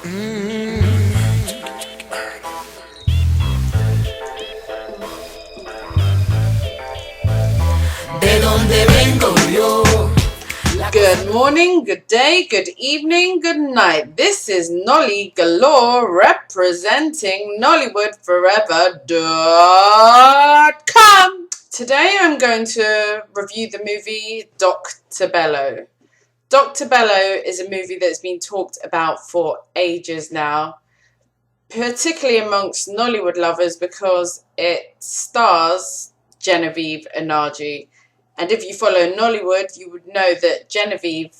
De donde vengo yo. Good morning, good day, good evening, good night. This is Nolly Galore representing NollywoodForever.com. Today I'm going to review the movie Dr. Bello. Dr. Bello is a movie that's been talked about for ages now, particularly amongst Nollywood lovers because it stars Genevieve Nnaji. And if you follow Nollywood, you would know that Genevieve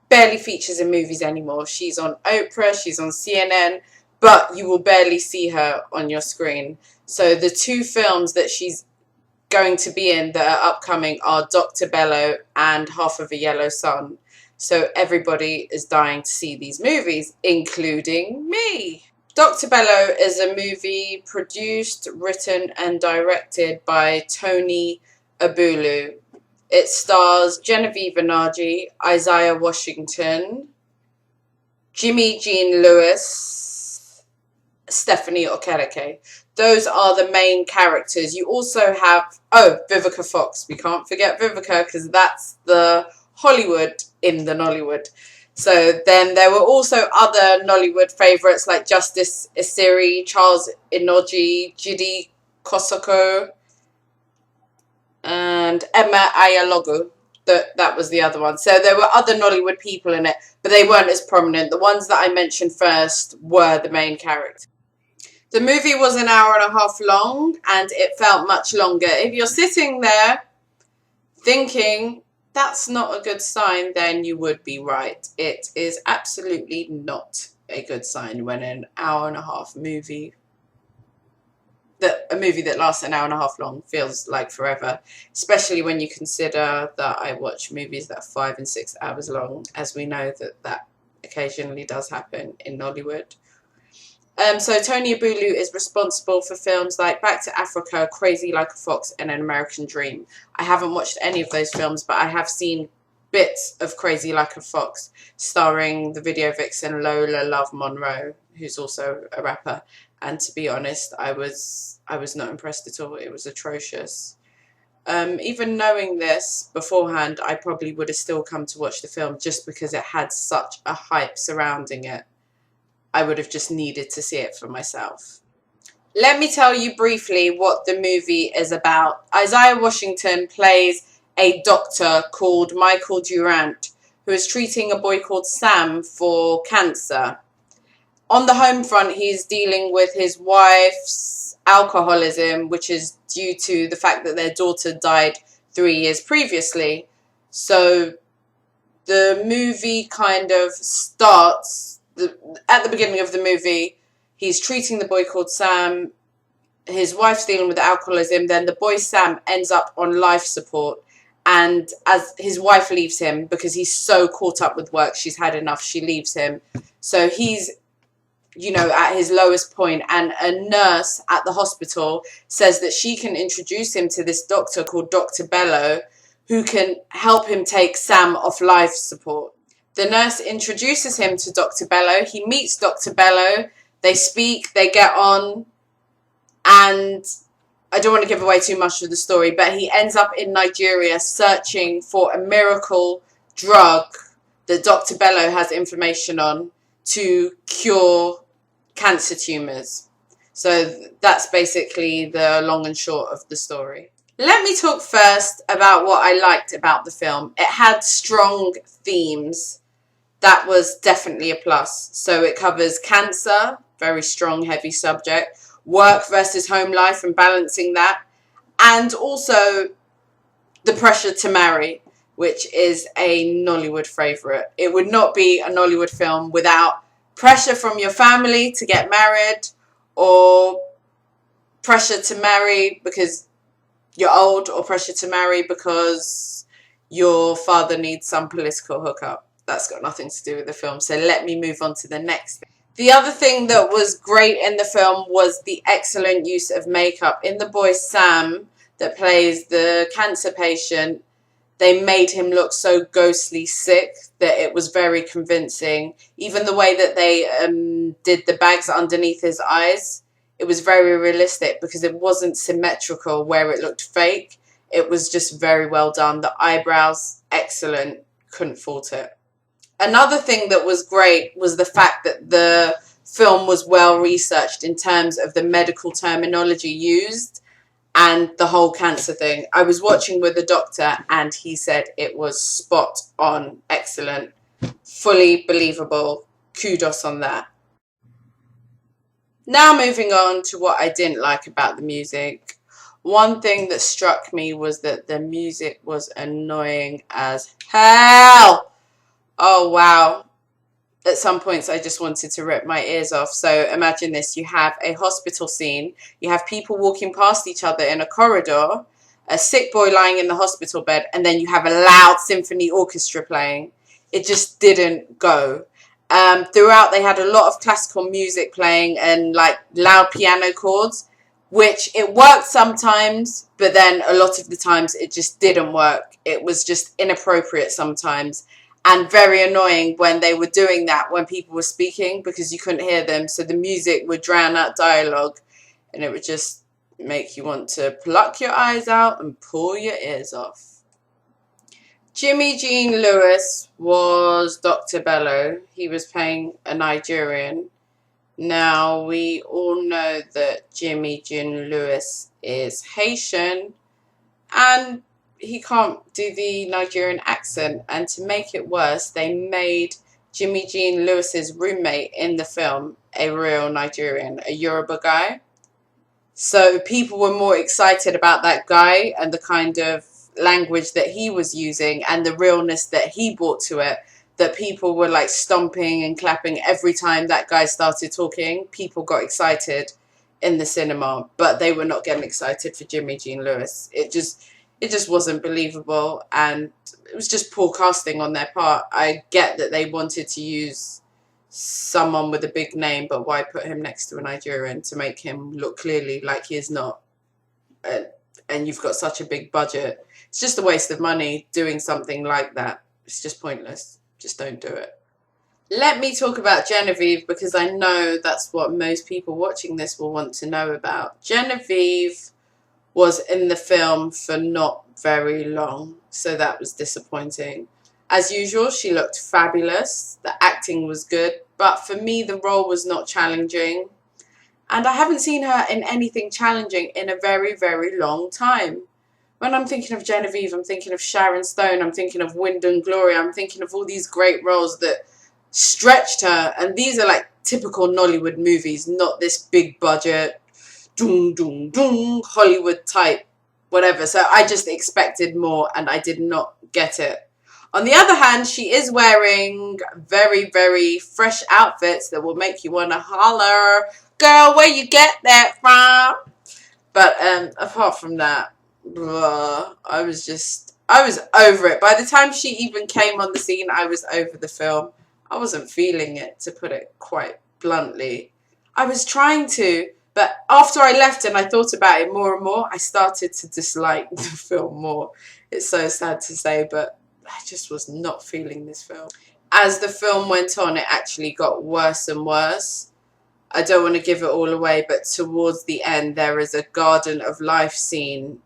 barely features in movies anymore. She's on Oprah, she's on CNN, but you will barely see her on your screen. So the two films that she's going to be in that are upcoming are Dr. Bello and Half of a Yellow Sun. So everybody is dying to see these movies, including me. Dr. Bello is a movie produced, written and directed by Tony Abulu. It stars Genevieve Nnaji, Isaiah Washington, Jimmy Jean Lewis, Stephanie Okereke. Those are the main characters. You also have, Vivica Fox. We can't forget Vivica because that's the Hollywood in the Nollywood. So then there were also other Nollywood favourites like Justice Isiri, Charles Inoji, Jide Kosoko, and Emma Ayalogu. That was the other one. So there were other Nollywood people in it, but they weren't as prominent. The ones that I mentioned first were the main characters. The movie was an hour and a half long, and it felt much longer. If you're sitting there thinking that's not a good sign, then you would be right. It is absolutely not a good sign when an hour and a half movie, a movie that lasts an hour and a half long, feels like forever, especially when you consider that I watch movies that are 5 and 6 hours long, as we know that occasionally does happen in Nollywood. So Tony Abulu is responsible for films like Back to Africa, Crazy Like a Fox and An American Dream. I haven't watched any of those films, but I have seen bits of Crazy Like a Fox, starring the video vixen Lola Love Monroe, who's also a rapper. And to be honest, I was not impressed at all. It was atrocious. Even knowing this beforehand, I probably would have still come to watch the film just because it had such a hype surrounding it. I would have just needed to see it for myself. Let me tell you briefly what the movie is about. Isaiah Washington plays a doctor called Michael Durant, who is treating a boy called Sam for cancer. On the home front, he's dealing with his wife's alcoholism, which is due to the fact that their daughter died 3 years previously. So the movie kind of starts, at the beginning of the movie, he's treating the boy called Sam, his wife's dealing with alcoholism, then the boy Sam ends up on life support, and as his wife leaves him because he's so caught up with work, she's had enough, she leaves him. So he's, at his lowest point, and a nurse at the hospital says that she can introduce him to this doctor called Dr. Bello, who can help him take Sam off life support. The nurse introduces him to Dr. Bello. He meets Dr. Bello. They speak, they get on, and I don't want to give away too much of the story, but he ends up in Nigeria searching for a miracle drug that Dr. Bello has information on to cure cancer tumours. So that's basically the long and short of the story. Let me talk first about what I liked about the film. It had strong themes. That was definitely a plus. So it covers cancer, very strong, heavy subject, work versus home life and balancing that, and also the pressure to marry, which is a Nollywood favourite. It would not be a Nollywood film without pressure from your family to get married, or pressure to marry because you're old, or pressure to marry because your father needs some political hookup. That's got nothing to do with the film. So let me move on to the next thing. The other thing that was great in the film was the excellent use of makeup. In the boy Sam that plays the cancer patient, they made him look so ghostly sick that it was very convincing. Even the way that they did the bags underneath his eyes, it was very realistic because it wasn't symmetrical where it looked fake. It was just very well done. The eyebrows, excellent. Couldn't fault it. Another thing that was great was the fact that the film was well researched in terms of the medical terminology used and the whole cancer thing. I was watching with the doctor and he said it was spot on, excellent, fully believable. Kudos on that. Now moving on to what I didn't like about the music. One thing that struck me was that the music was annoying as hell. Oh wow. At some points I just wanted to rip my ears off. So imagine this, you have a hospital scene, you have people walking past each other in a corridor, a sick boy lying in the hospital bed, and then you have a loud symphony orchestra playing. It just didn't go. Throughout they had a lot of classical music playing and like loud piano chords, which it worked sometimes, but then a lot of the times it just didn't work. It was just inappropriate sometimes. And very annoying when they were doing that when people were speaking because you couldn't hear them. So the music would drown out dialogue and it would just make you want to pluck your eyes out and pull your ears off. Jimmy Jean Lewis was Dr. Bello. He was playing a Nigerian. Now, we all know that Jimmy Jean Lewis is Haitian and he can't do the Nigerian accent, and to make it worse, they made Jimmy Jean Lewis's roommate in the film a real Nigerian, a Yoruba guy. So people were more excited about that guy and the kind of language that he was using and the realness that he brought to it, that people were like stomping and clapping every time that guy started talking. People got excited in the cinema, but they were not getting excited for Jimmy Jean Lewis. It just wasn't believable, and it was just poor casting on their part. I get that they wanted to use someone with a big name, but why put him next to a Nigerian to make him look clearly like he is not? And you've got such a big budget. It's just a waste of money doing something like that. It's just pointless. Just don't do it. Let me talk about Genevieve because I know that's what most people watching this will want to know about. Genevieve was in the film for not very long, so that was disappointing. As usual, she looked fabulous. The acting was good, but for me, the role was not challenging. And I haven't seen her in anything challenging in a very, very long time. When I'm thinking of Genevieve, I'm thinking of Sharon Stone, I'm thinking of Wind and Glory, I'm thinking of all these great roles that stretched her. And these are like typical Nollywood movies, not this big budget, doom, doom, doom, Hollywood type, whatever. So I just expected more and I did not get it. On the other hand, she is wearing very, very fresh outfits that will make you want to holler, girl, where you get that from? But apart from that, I was over it. By the time she even came on the scene, I was over the film. I wasn't feeling it, to put it quite bluntly. I was trying to, but after I left and I thought about it more and more, I started to dislike the film more. It's so sad to say, but I just was not feeling this film. As the film went on, it actually got worse and worse. I don't want to give it all away, but towards the end, there is a Garden of Life scene,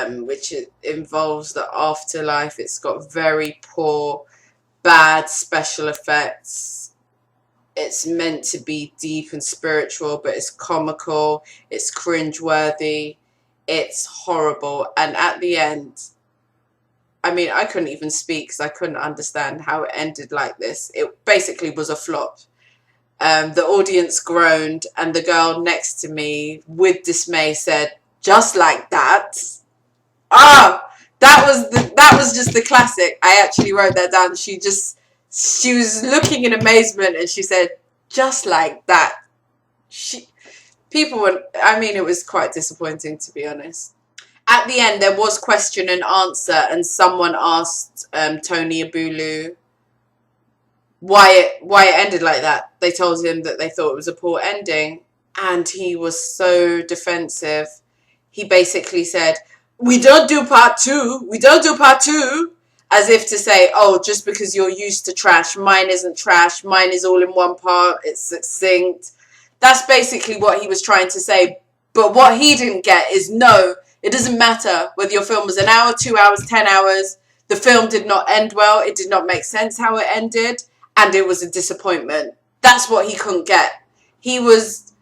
which involves the afterlife. It's got very poor, bad special effects. It's meant to be deep and spiritual, but it's comical, it's cringeworthy, it's horrible. And at the end, I mean, I couldn't even speak because I couldn't understand how it ended like this. It basically was a flop. The audience groaned, and the girl next to me, with dismay, said, "Just like that." That was just the classic. I actually wrote that down. She was looking in amazement, and she said, "Just like that." It was quite disappointing, to be honest. At the end, there was question and answer, and someone asked Tony Abulu why it ended like that. They told him that they thought it was a poor ending, and he was so defensive. He basically said, we don't do part two. We don't do part two. As if to say, oh, just because you're used to trash, mine isn't trash. Mine is all in one part. It's succinct. That's basically what he was trying to say. But what he didn't get is, no, it doesn't matter whether your film was an hour, 2 hours, 10 hours. The film did not end well. It did not make sense how it ended. And it was a disappointment. That's what he couldn't get. He was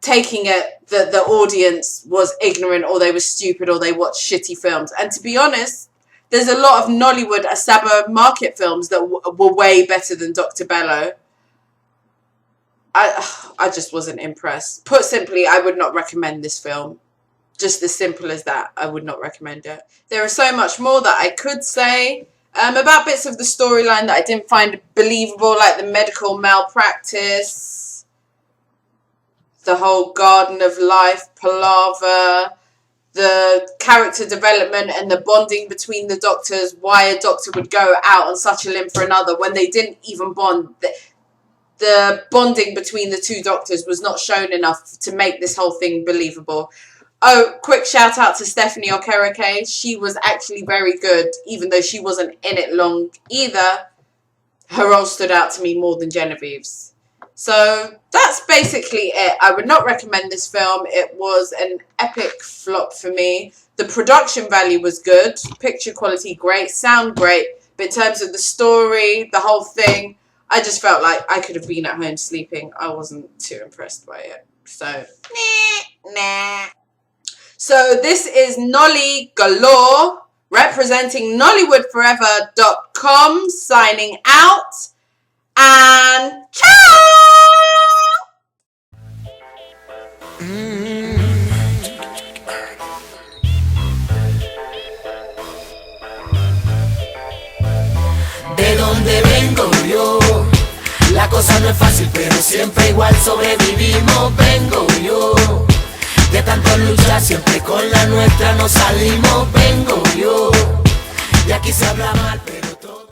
taking it that the audience was ignorant, or they were stupid, or they watched shitty films. And to be honest, there's a lot of Nollywood Asaba market films that were way better than Dr. Bello. I just wasn't impressed. Put simply, I would not recommend this film. Just as simple as that. I would not recommend it. There is so much more that I could say about bits of the storyline that I didn't find believable, like the medical malpractice, the whole Garden of Life palaver, the character development and the bonding between the doctors, why a doctor would go out on such a limb for another when they didn't even bond. The bonding between the two doctors was not shown enough to make this whole thing believable. Oh, quick shout out to Stephanie Okereke. She was actually very good, even though she wasn't in it long either. Her role stood out to me more than Genevieve's. So that's basically it. I would not recommend this film. It was an epic flop for me. The production value was good. Picture quality great. Sound great. But in terms of the story, the whole thing, I just felt like I could have been at home sleeping. I wasn't too impressed by it. So, nah. So this is Nolly Galore, representing NollywoodForever.com, signing out. And ciao! De donde vengo yo, la cosa no es fácil, pero siempre igual sobrevivimos. Vengo yo, de tanto luchar, siempre con la nuestra nos salimos. Vengo yo, y aquí se habla mal, pero